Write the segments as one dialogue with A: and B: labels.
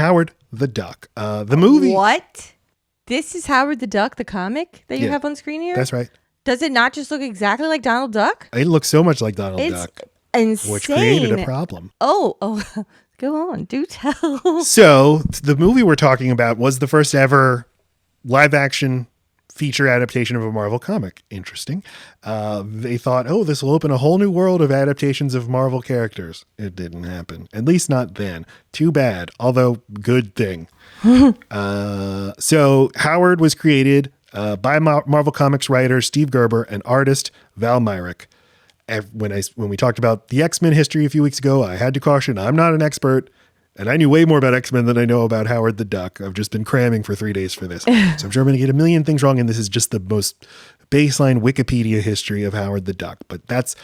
A: Howard the Duck. The movie.
B: What? This is Howard the Duck, the comic that you have on screen here?
A: That's right.
B: Does it not just look exactly like Donald Duck?
A: It looks so much like Donald Duck.
B: Insane.
A: Which created a problem.
B: Oh, go on. Do tell.
A: So the movie we're talking about was the first ever live action feature adaptation of a Marvel comic. Interesting. They thought, this will open a whole new world of adaptations of Marvel characters. It didn't happen. At least not then. Too bad. Although, good thing. So Howard was created by Marvel Comics writer Steve Gerber and artist Val Myrick. When we talked about the X-Men history a few weeks ago, I had to caution, I'm not an expert. And I knew way more about X-Men than I know about Howard the Duck. I've just been cramming for 3 days for this. So I'm sure I'm going to get a million things wrong. And this is just the most baseline Wikipedia history of Howard the Duck. But that's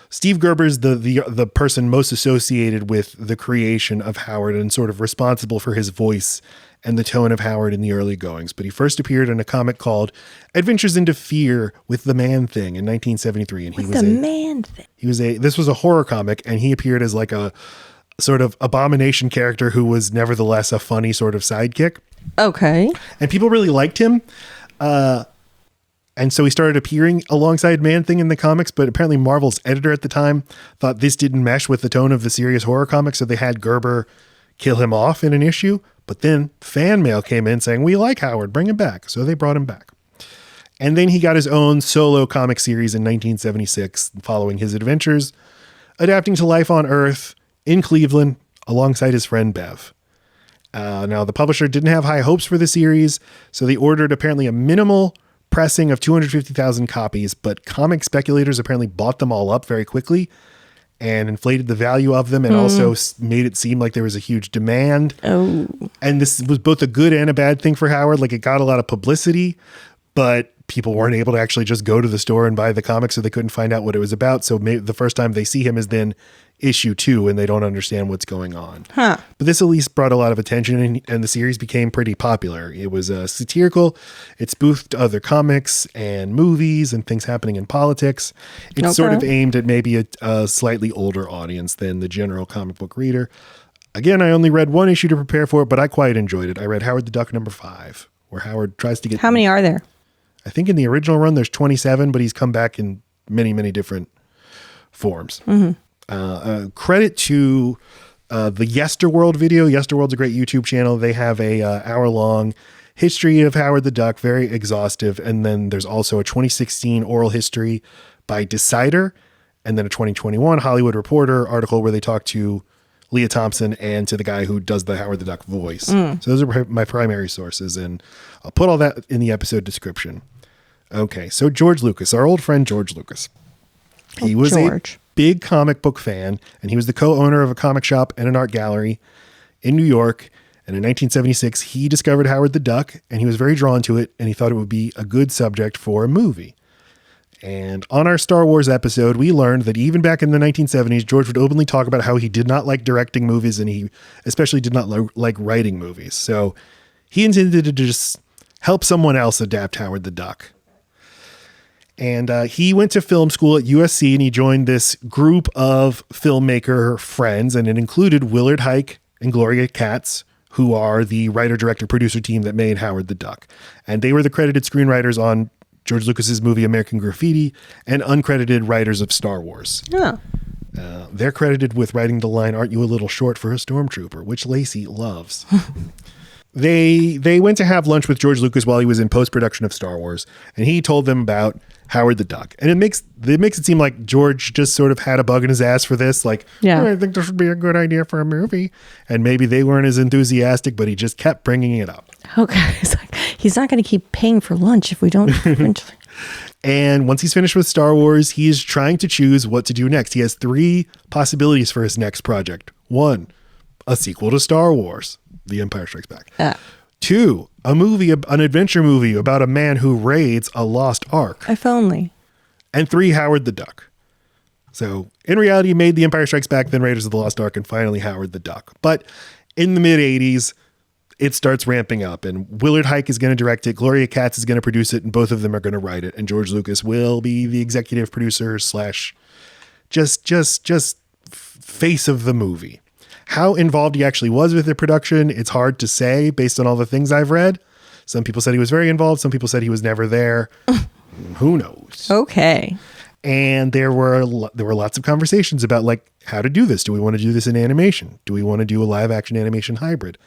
A: Steve Gerber's the person most associated with the creation of Howard and sort of responsible for his voice and the tone of Howard in the early goings. But he first appeared in a comic called Adventures into Fear with the Man-Thing in 1973. And this was a horror comic, and he appeared as like a sort of abomination character who was nevertheless a funny sort of sidekick.
B: Okay.
A: And people really liked him. And so he started appearing alongside Man-Thing in the comics, but apparently Marvel's editor at the time thought this didn't mesh with the tone of the serious horror comic, so they had Gerber kill him off in an issue. But then fan mail came in saying, we like Howard, bring him back. So they brought him back. And then he got his own solo comic series in 1976 following his adventures, adapting to life on Earth in Cleveland alongside his friend Bev. Now, the publisher didn't have high hopes for the series, so they ordered apparently a minimal pressing of 250,000 copies, but comic speculators apparently bought them all up very quickly and inflated the value of them and also made it seem like there was a huge demand.
B: Oh.
A: And this was both a good and a bad thing for Howard. Like, it got a lot of publicity, but people weren't able to actually just go to the store and buy the comic, so they couldn't find out what it was about. So maybe the first time they see him is then issue 2 and they don't understand what's going on.
B: Huh.
A: But this at least brought a lot of attention, and the series became pretty popular. It was satirical. It spoofed other comics and movies and things happening in politics. It's sort of aimed at maybe a slightly older audience than the general comic book reader. Again, I only read one issue to prepare for it, but I quite enjoyed it. I read Howard the Duck number 5, where Howard tries to get...
B: How many are there?
A: I think in the original run, there's 27, but he's come back in many, many different forms. Credit to the Yesterworld video. Yesterworld's a great YouTube channel. They have a hour-long history of Howard the Duck, very exhaustive. And then there's also a 2016 oral history by Decider, and then a 2021 Hollywood Reporter article where they talk to Leah Thompson and to the guy who does the Howard the Duck voice. So those are my primary sources, and I'll put all that in the episode description. Okay, so George Lucas, our old friend George Lucas. He was a big comic book fan, and he was the co-owner of a comic shop and an art gallery in New York. And in 1976, he discovered Howard the Duck, and he was very drawn to it, and he thought it would be a good subject for a movie. And on our Star Wars episode, we learned that even back in the 1970s, George would openly talk about how he did not like directing movies, and he especially did not like writing movies. So he intended to just help someone else adapt Howard the Duck. And he went to film school at USC, and he joined this group of filmmaker friends, and it included Willard, Huyck, and Gloria Katz, who are the writer, director, producer team that made Howard the Duck. And they were the credited screenwriters on George Lucas's movie American Graffiti and uncredited writers of Star Wars.
B: Yeah.
A: They're credited with writing the line, "Aren't you a little short for a stormtrooper?" which Lacey loves. They went to have lunch with George Lucas while he was in post-production of Star Wars, and he told them about Howard the Duck. And it makes it seem like George just sort of had a bug in his ass for this. Like, I think this would be a good idea for a movie. And maybe they weren't as enthusiastic, but he just kept bringing it up.
B: Okay. It's like, he's not going to keep paying for lunch if we don't eventually.
A: And once he's finished with Star Wars, he's trying to choose what to do next. He has 3 possibilities for his next project. 1, a sequel to Star Wars, The Empire Strikes Back. 2, an adventure movie about a man who raids a lost ark.
B: If only.
A: And 3, Howard the Duck. So in reality, he made The Empire Strikes Back, then Raiders of the Lost Ark, and finally Howard the Duck. But in the mid-'80s, it starts ramping up, and Willard Huyck is going to direct it. Gloria Katz is going to produce it, and both of them are going to write it. And George Lucas will be the executive producer / just face of the movie. How involved he actually was with the production, it's hard to say based on all the things I've read. Some people said he was very involved. Some people said he was never there. Who knows?
B: Okay.
A: And there were lots of conversations about like how to do this. Do we want to do this in animation? Do we want to do a live action animation hybrid?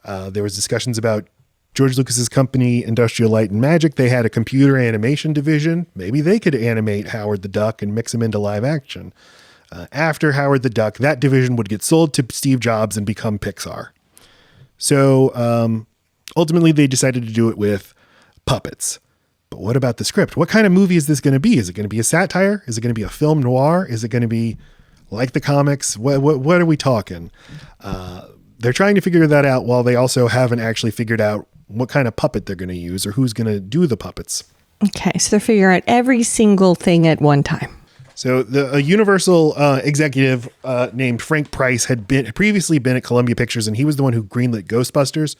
A: There was discussions about George Lucas's company, Industrial Light and Magic. They had a computer animation division. Maybe they could animate Howard the Duck and mix him into live action. After Howard the Duck, that division would get sold to Steve Jobs and become Pixar. So ultimately, they decided to do it with puppets. But what about the script? What kind of movie is this going to be? Is it going to be a satire? Is it going to be a film noir? Is it going to be like the comics? What are we talking? They're trying to figure that out while they also haven't actually figured out what kind of puppet they're going to use or who's going to do the puppets.
B: Okay, so they're figuring out every single thing at one time.
A: So a Universal executive named Frank Price had previously been at Columbia Pictures, and he was the one who greenlit Ghostbusters.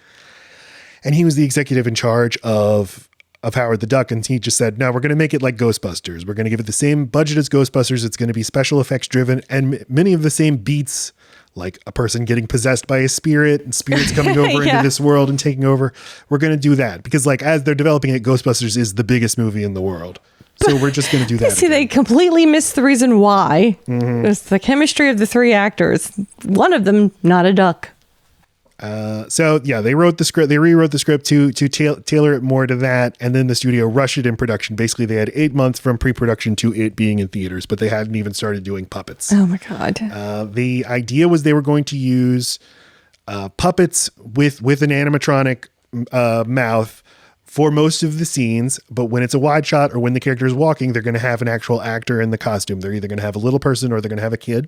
A: And he was the executive in charge of Howard the Duck. And he just said, no, we're going to make it like Ghostbusters. We're going to give it the same budget as Ghostbusters. It's going to be special effects driven and many of the same beats, like a person getting possessed by a spirit and spirits coming over into this world and taking over. We're going to do that because like as they're developing it, Ghostbusters is the biggest movie in the world. So we're just going to do that.
B: See, they completely missed the reason why. Mm-hmm. It's the chemistry of the three actors. One of them, not a duck.
A: So yeah, they wrote the script. They rewrote the script to tailor it more to that, and then the studio rushed it in production. Basically, they had 8 months from pre-production to it being in theaters, but they hadn't even started doing puppets.
B: Oh my god!
A: The idea was they were going to use puppets with an animatronic mouth for most of the scenes, but when it's a wide shot or when the character is walking, they're going to have an actual actor in the costume. They're either going to have a little person or they're going to have a kid.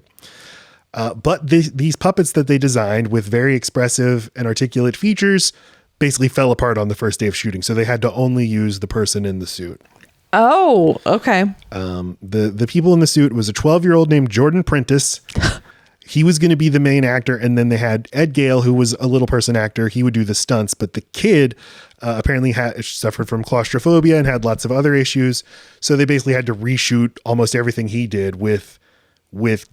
A: But these puppets that they designed with very expressive and articulate features basically fell apart on the first day of shooting. So they had to only use the person in the suit.
B: Oh, okay.
A: The people in the suit was a 12-year-old named Jordan Prentice. He was going to be the main actor. And then they had Ed Gale, who was a little person actor. He would do the stunts. But the kid apparently suffered from claustrophobia and had lots of other issues. So they basically had to reshoot almost everything he did with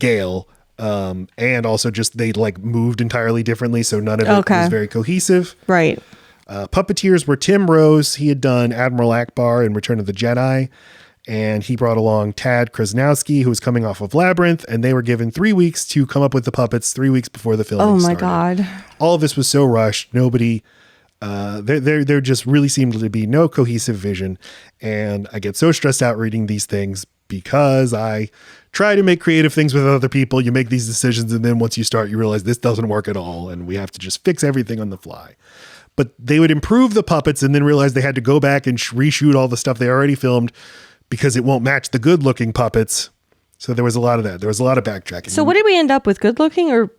A: Gale. And also just they like moved entirely differently. So none of it was very cohesive.
B: Right.
A: Puppeteers were Tim Rose. He had done Admiral Akbar in Return of the Jedi. And he brought along Tad Krasnowski, who was coming off of Labyrinth, and they were given 3 weeks to come up with the puppets 3 weeks before the filming started.
B: Oh my God.
A: All of this was so rushed. Nobody, there just really seemed to be no cohesive vision. And I get so stressed out reading these things because I try to make creative things with other people. You make these decisions, and then once you start, you realize this doesn't work at all, and we have to just fix everything on the fly. But they would improve the puppets and then realize they had to go back and reshoot all the stuff they already filmed because it won't match the good looking puppets. So there was a lot of that. There was a lot of backtracking.
B: So what did we end up with? Good looking or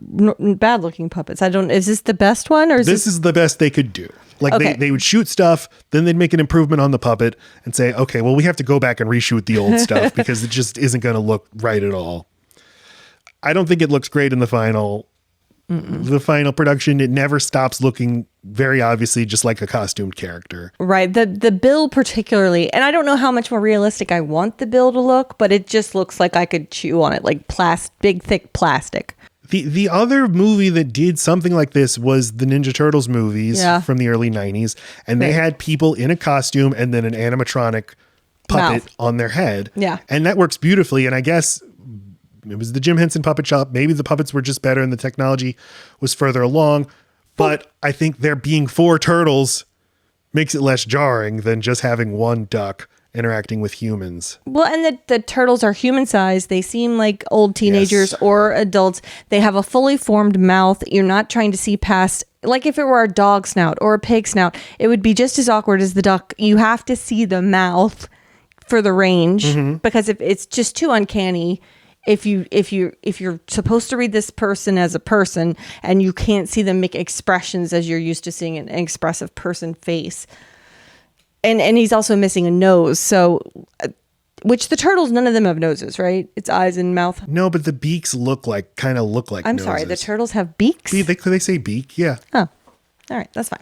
B: bad looking puppets? Is this the best one or
A: this is the best they could do. Like they would shoot stuff, then they'd make an improvement on the puppet and say, okay, well, we have to go back and reshoot the old stuff because it just isn't going to look right at all. I don't think it looks great in the final. The final production. It never stops looking very obviously just like a costumed character.
B: Right. The bill particularly, and I don't know how much more realistic I want the bill to look, but it just looks like I could chew on it, like big, thick plastic.
A: The other movie that did something like this was the Ninja Turtles movies from the early 90s. And they had people in a costume and then an animatronic puppet on their head.
B: Yeah.
A: And that works beautifully. And I guess it was the Jim Henson Puppet Shop. Maybe the puppets were just better and the technology was further along. But I think there being 4 turtles makes it less jarring than just having one duck interacting with humans.
B: Well, and the turtles are human sized. They seem like old teenagers or adults. They have a fully formed mouth. You're not trying to see past. Like if it were a dog snout or a pig snout, it would be just as awkward as the duck. You have to see the mouth for the range because if it's just too uncanny. If you're supposed to read this person as a person and you can't see them make expressions as you're used to seeing an expressive person face. And he's also missing a nose. So, which the turtles, none of them have noses, right? It's eyes and mouth.
A: No, but the beaks kind of look like
B: I'm
A: noses.
B: sorry, the turtles have beaks?
A: They say beak, yeah.
B: Oh, All right, that's fine.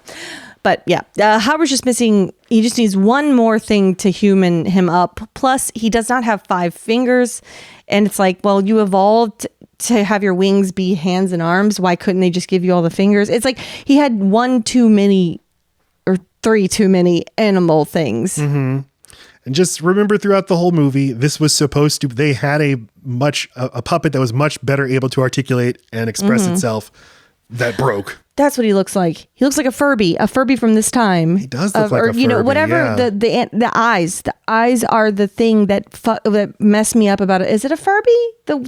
B: But yeah, Howard's just missing. He just needs one more thing to human him up. Plus, he does not have 5 fingers. And it's like, well, you evolved to have your wings be hands and arms. Why couldn't they just give you all the fingers? It's like he had 1 too many or 3 too many animal things.
A: Mm-hmm. And just remember throughout the whole movie, this was supposed to, they had a puppet that was much better able to articulate and express itself that broke.
B: That's what he looks like. He looks like a Furby from this time.
A: He does look like a Furby,
B: whatever. Yeah. The eyes. The eyes are the thing that messed me up about it. Is it a Furby?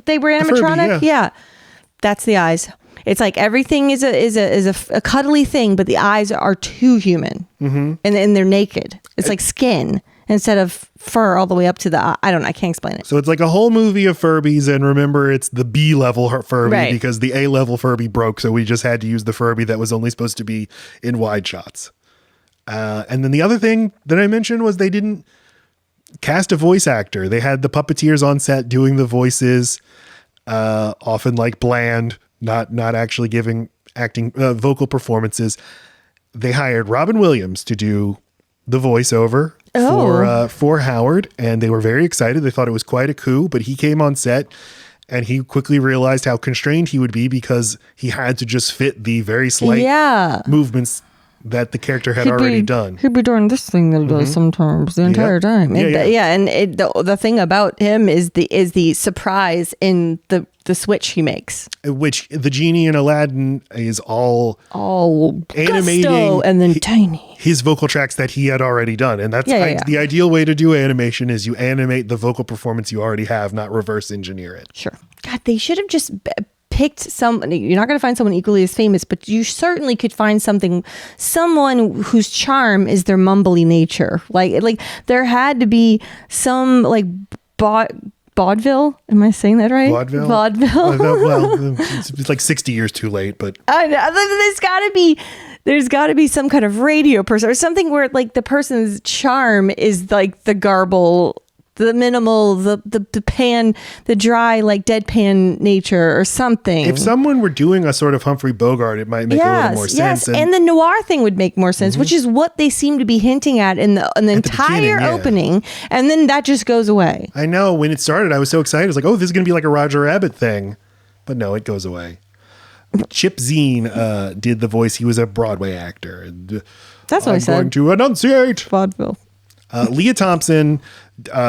B: They were animatronic.
A: Furby,
B: yeah, that's the eyes. It's like everything is a cuddly thing, but the eyes are too human, and they're naked. It's like skin instead of fur all the way up to the eye. I don't know. I can't explain it.
A: So it's like a whole movie of Furbies, and remember, it's the B level Furby because the A level Furby broke, so we just had to use the Furby that was only supposed to be in wide shots. And then the other thing that I mentioned was they didn't cast a voice actor. They had the puppeteers on set doing the voices, often like bland, not actually giving acting vocal performances. They hired Robin Williams to do the voiceover for Howard, and they were very excited. They thought it was quite a coup, but he came on set and he quickly realized how constrained he would be because he had to just fit the very slight movements that the character had already done.
B: He'd be doing this thing that he does sometimes the entire time. The thing about him is the surprise in the switch he makes.
A: Which the genie in Aladdin is all animating
B: and then tiny.
A: His vocal tracks that he had already done. And that's the ideal way to do animation is you animate the vocal performance you already have, not reverse engineer it.
B: Sure. God, they should have just picked somebody. You're not going to find someone equally as famous, but you certainly could find someone whose charm is their mumbly nature. Like there had to be some like vaudeville. Am I saying that right?
A: Vaudeville. Well, it's like 60 years too late, but
B: I know, there's got to be some kind of radio person or something where like the person's charm is like the garble, the minimal, the dry, like deadpan nature or something.
A: If someone were doing a sort of Humphrey Bogart, it might make a little more sense.
B: And the noir thing would make more sense, which is what they seem to be hinting at in the entire opening. And then that just goes away.
A: I know. When it started, I was so excited. I was like, oh, this is going to be like a Roger Rabbit thing. But no, it goes away. Chip Zien did the voice. He was a Broadway actor.
B: That's what I said.
A: I'm going to enunciate.
B: Vaudeville.
A: Leah Thompson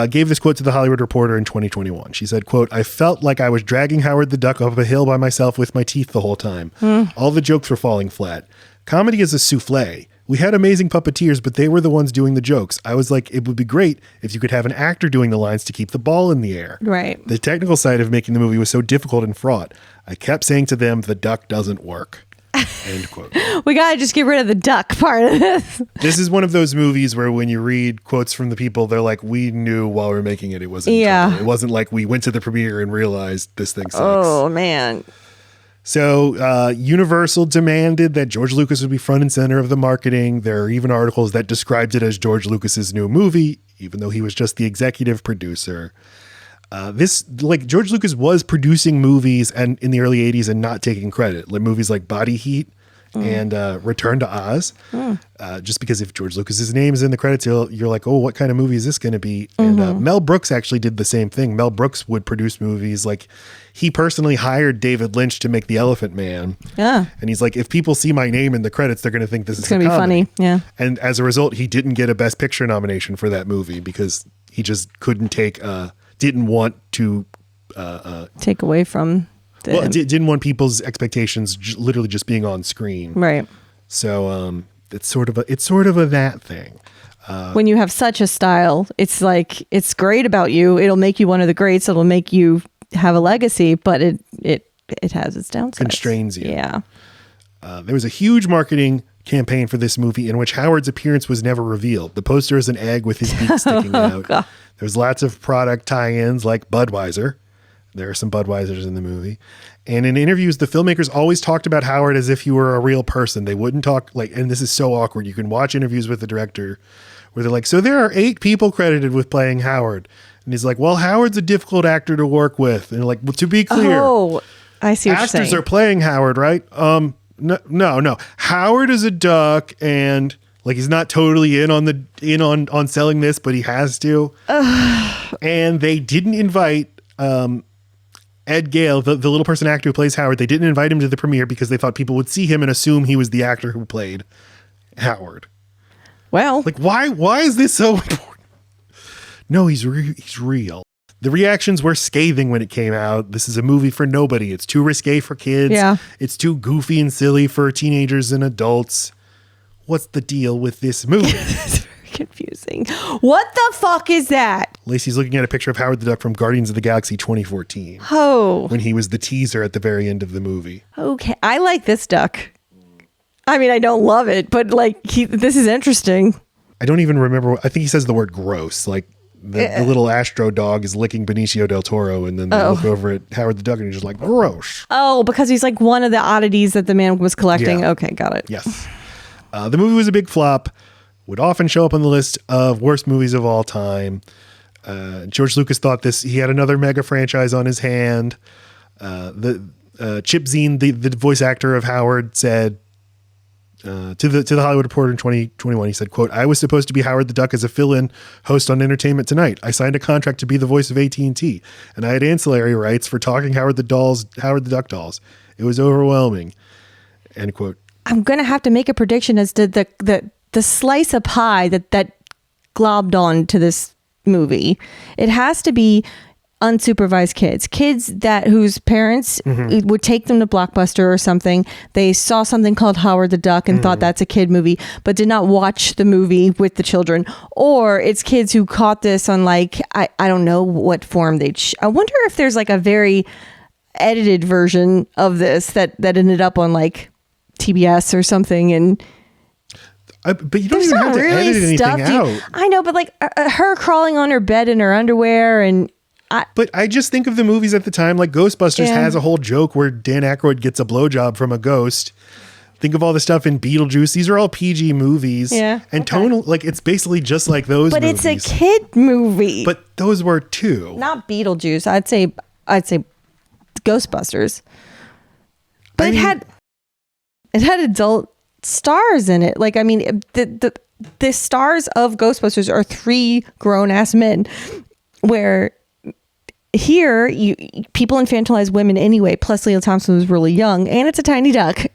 A: gave this quote to The Hollywood Reporter in 2021. She said, quote, "I felt like I was dragging Howard the Duck up a hill by myself with my teeth the whole time. All the jokes were falling flat. Comedy is a souffle. We had amazing puppeteers, but they were the ones doing the jokes. I was like, it would be great if you could have an actor doing the lines to keep the ball in the air.
B: Right.
A: The technical side of making the movie was so difficult and fraught. I kept saying to them, the duck doesn't work." End quote.
B: We got to just get rid of the duck part of this.
A: This is one of those movies where when you read quotes from the people, they're like, we knew while we were making it wasn't trouble. It wasn't like we went to the premiere and realized this thing sucks.
B: Oh, man.
A: So Universal demanded that George Lucas would be front and center of the marketing. There are even articles that described it as George Lucas's new movie, even though he was just the executive producer. George Lucas was producing movies and in the early 80s and not taking credit, like movies like Body Heat and Return to Oz. Just because if George Lucas's name is in the credits, you're like, oh, what kind of movie is this going to be? And Mel Brooks actually did the same thing. Mel Brooks would produce movies. Like he personally hired David Lynch to make The Elephant Man. Yeah. And he's like, if people see my name in the credits, they're going to think this is going to be funny.
B: Yeah.
A: And as a result, he didn't get a Best Picture nomination for that movie because he just couldn't didn't want to
B: take away from
A: didn't want people's expectations literally just being on screen.
B: Right.
A: So it's sort of a that thing.
B: When you have such a style, it's like it's great about you. It'll make you one of the greats. It'll make you have a legacy, but it has its downsides.
A: Constrains you.
B: Yeah.
A: There was a huge marketing campaign for this movie in which Howard's appearance was never revealed. The poster is an egg with his beak sticking out. God. There's lots of product tie-ins like Budweiser. There are some Budweisers in the movie. And in interviews, the filmmakers always talked about Howard as if he were a real person. They wouldn't talk and this is so awkward. You can watch interviews with the director where they're like, so there are 8 people credited with playing Howard. And he's like, well, Howard's a difficult actor to work with. And like, well, to be clear,
B: I see what you're saying.
A: Actors are playing Howard, right? No. Howard is a duck, and like he's not totally in on selling this, but he has to. And they didn't invite Ed Gale, the little person actor who plays Howard. They didn't invite him to the premiere because they thought people would see him and assume he was the actor who played Howard.
B: Well,
A: like why is this so important? No, he's real. The reactions were scathing when it came out. This is a movie for nobody. It's too risque for kids.
B: Yeah.
A: It's too goofy and silly for teenagers and adults. What's the deal with this movie?
B: It's very confusing. What the fuck is that?
A: Lacey's looking at a picture of Howard the Duck from Guardians of the Galaxy 2014.
B: Oh.
A: When he was the teaser at the very end of the movie.
B: Okay. I like this duck. I mean, I don't love it, but like this is interesting.
A: I don't even remember. I think he says the word gross. Like the little Astro dog is licking Benicio del Toro, and then they look over at Howard the Duck and he's just like, gross.
B: Oh, because he's like one of the oddities that the man was collecting.
A: Yeah.
B: Okay, got it.
A: Yes. The movie was a big flop, would often show up on the list of worst movies of all time. George Lucas thought he had another mega franchise on his hand. Chip Zien, the voice actor of Howard, said, to the Hollywood Reporter in 2021, he said, quote, "I was supposed to be Howard the Duck as a fill-in host on Entertainment Tonight. I signed a contract to be the voice of AT&T, and I had ancillary rights for talking Howard the Duck dolls. It was overwhelming." End quote.
B: I'm gonna have to make a prediction as to the slice of pie that globbed on to this movie. It has to be unsupervised kids whose parents would take them to Blockbuster or something. They saw something called Howard the Duck and thought that's a kid movie, but did not watch the movie with the children. Or it's kids who caught this on like, I don't know what form I wonder if there's like a very edited version of this that ended up on like TBS or something. And
A: but you don't even have to edit anything out.
B: I know, but like her crawling on her bed in her underwear and
A: but I just think of the movies at the time, like Ghostbusters has a whole joke where Dan Aykroyd gets a blowjob from a ghost. Think of all the stuff in Beetlejuice. These are all PG movies. Yeah. And tonal, like it's basically just like those movies.
B: But it's a kid movie.
A: But those were too.
B: Not Beetlejuice. I'd say Ghostbusters. But it had adult stars in it. Like, I mean, the stars of Ghostbusters are 3 grown-ass men, where here people infantilize women anyway. Plus Leo Thompson was really young, and it's a tiny duck.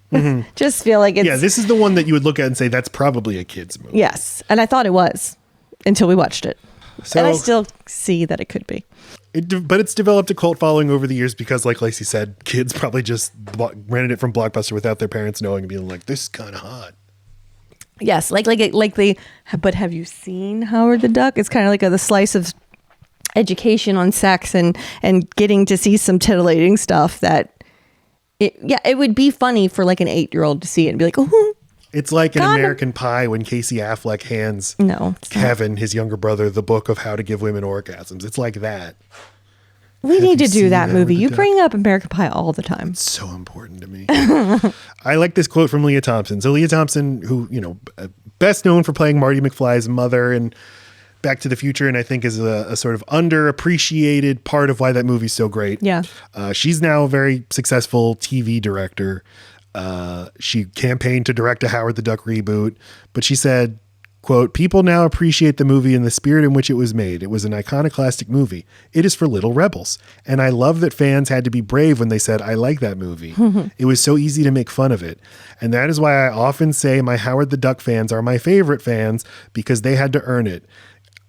B: Just feel like it's
A: this is the one that you would look at and say that's probably a kid's movie.
B: Yes, and I thought it was until we watched it, and I still see that it could be.
A: But it's developed a cult following over the years because, like Lacey said, kids probably just rented it from Blockbuster without their parents knowing and being like, "This is kind of hot."
B: Yes, like they. But have you seen Howard the Duck? It's kind of like the slice of education on sex and getting to see some titillating stuff that it would be funny for like an 8-year-old to see it and be like, oh.
A: It's like an American Pie when Casey Affleck hands Kevin, his younger brother, the book of how to give women orgasms. It's like that.
B: We need to do that movie. You bring up American Pie all the time.
A: It's so important to me. I like this quote from Leah Thompson. So Leah Thompson, who, best known for playing Marty McFly's mother in Back to the Future, and I think is a sort of underappreciated part of why that movie's so great.
B: Yeah.
A: She's now a very successful TV director. She campaigned to direct a Howard the Duck reboot, but she said, quote, "People now appreciate the movie in the spirit in which it was made. It was an iconoclastic movie. It is for little rebels. And I love that fans had to be brave when they said, I like that movie. It was so easy to make fun of it. And that is why I often say my Howard the Duck fans are my favorite fans, because they had to earn it.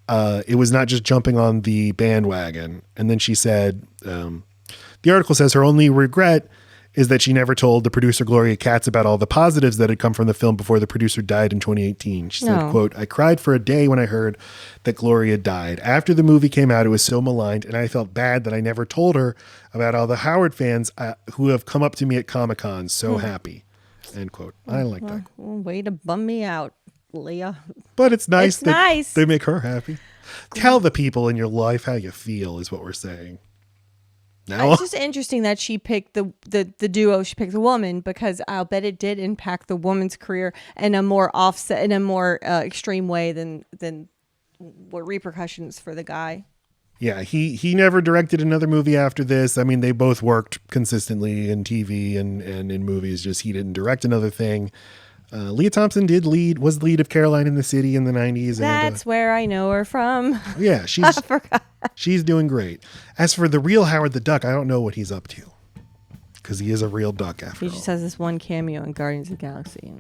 A: It was not just jumping on the bandwagon." And then she said, the article says her only regret is that she never told the producer Gloria Katz about all the positives that had come from the film before the producer died in 2018. She said, quote, "I cried for a day when I heard that Gloria died. After the movie came out, it was so maligned, and I felt bad that I never told her about all the Howard fans who have come up to me at Comic-Con. So happy." End quote. I like that.
B: Way to bum me out, Leah.
A: But it's nice
B: that
A: they make her happy. Tell the people in your life how you feel is what we're saying. Now,
B: it's just interesting that she picked the duo. She picked the woman, because I'll bet it did impact the woman's career in a more extreme way than what repercussions for the guy.
A: Yeah, he never directed another movie after this. I mean, they both worked consistently in TV and in movies, just he didn't direct another thing. Leah Thompson was lead of Caroline in the City in the 90s.
B: That's where I know her from.
A: Yeah, she's doing great. As for the real Howard the Duck, I don't know what he's up to. Because he is a real duck after all.
B: He just has this one cameo in Guardians of the Galaxy.